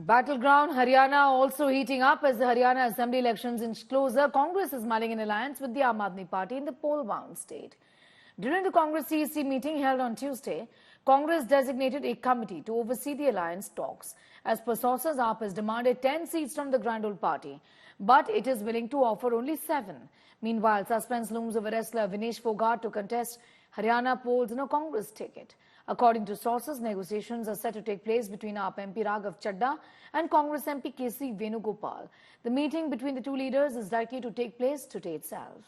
Battleground Haryana also heating up as the Haryana Assembly elections inch closer. Congress is mulling an alliance with the Aam Aadmi Party in the poll-bound state. During the Congress CEC meeting held on Tuesday, Congress designated a committee to oversee the alliance talks. As per sources, AAP has demanded 10 seats from the Grand Old Party, but it is willing to offer only 7. Meanwhile, suspense looms over wrestler Vinesh Fogart to contest Haryana polls in a Congress ticket. According to sources, negotiations are set to take place between AAP MP Raghav Chadha and Congress MP KC Venugopal. The meeting between the two leaders is likely to take place today itself.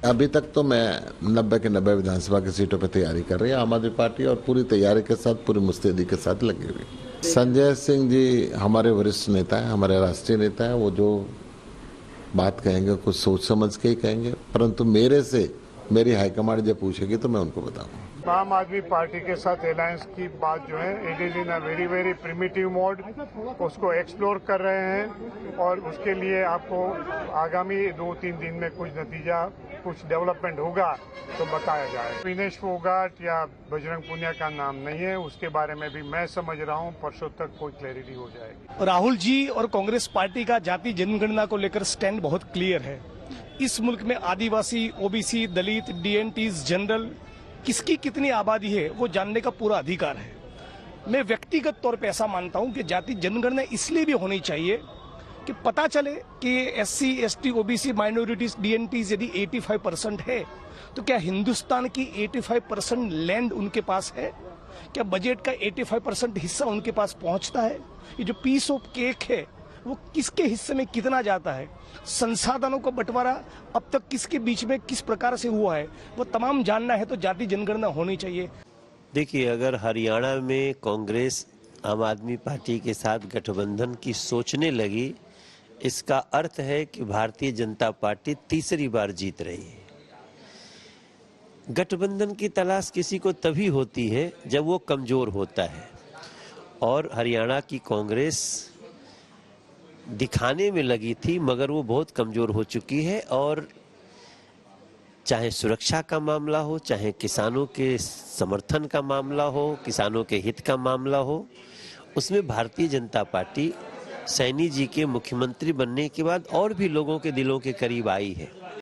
अभी तक तो मैं 90 के 90 विधानसभा की सीटों पर तैयारी कर रही है आम आदमी पार्टी और पूरी तैयारी के साथ पूरी मुस्तैदी के साथ लगी हुई। संजय सिंह जी हमारे वरिष्ठ नेता हैं, हमारे राष्ट्रीय नेता हैं। वो जो बात कहेंगे कुछ सोच समझ के ही कहेंगे, परंतु मेरे से मेरी हाईकमांड जब पूछेगी तो मैं उनको बताऊंगा। आम आदमी पार्टी के साथ अलायंस की बात जो है it is in a very very primitive mode, उसको एक्सप्लोर कर रहे हैं और उसके लिए आपको आगामी 2-3 दिन में कुछ नतीजा कुछ डेवलपमेंट होगा तो बताया जाए। विनेश फोगाट या बजरंग पुनिया का नाम नहीं है, उसके बारे में भी मैं समझ रहा हूँ, परसों तक कोई क्लैरिटी हो जाएगी। राहुल जी और कांग्रेस पार्टी का जाति जनगणना को लेकर स्टैंड बहुत क्लियर है। इस मुल्क में आदिवासी, ओबीसी, दलित, डीएनटीज, जनरल किसकी कितनी आबादी है वो जानने का पूरा अधिकार है। मैं व्यक्तिगत तौर पे ऐसा मानता हूं कि जाति जनगणना इसलिए भी होनी चाहिए कि पता चले कि एससी, एसटी, ओबीसी, माइनॉरिटीज, डीएनटीज यदि 85% है तो क्या हिंदुस्तान की 85% लैंड उनके पास है? क्या बजट का 85% हिस्सा उनके पास पहुंचता है? ये जो पीस ऑफ केक है वो किसके हिस्से में कितना जाता है? संसाधनों का बंटवारा अब तक किसके बीच में किस प्रकार से हुआ है वो तमाम जानना है तो जाति जनगणना होनी चाहिए। देखिए, अगर हरियाणा में कांग्रेस आम आदमी पार्टी के साथ गठबंधन की सोचने लगी, इसका अर्थ है कि भारतीय जनता पार्टी तीसरी बार जीत रही है। गठबंधन की तलाश किसी को तभी होती है जब वो कमजोर होता है, और हरियाणा की कांग्रेस दिखाने में लगी थी मगर वो बहुत कमजोर हो चुकी है। और चाहे सुरक्षा का मामला हो, चाहे किसानों के समर्थन का मामला हो, किसानों के हित का मामला हो, उसमें भारतीय जनता पार्टी सैनी जी के मुख्यमंत्री बनने के बाद और भी लोगों के दिलों के करीब आई है।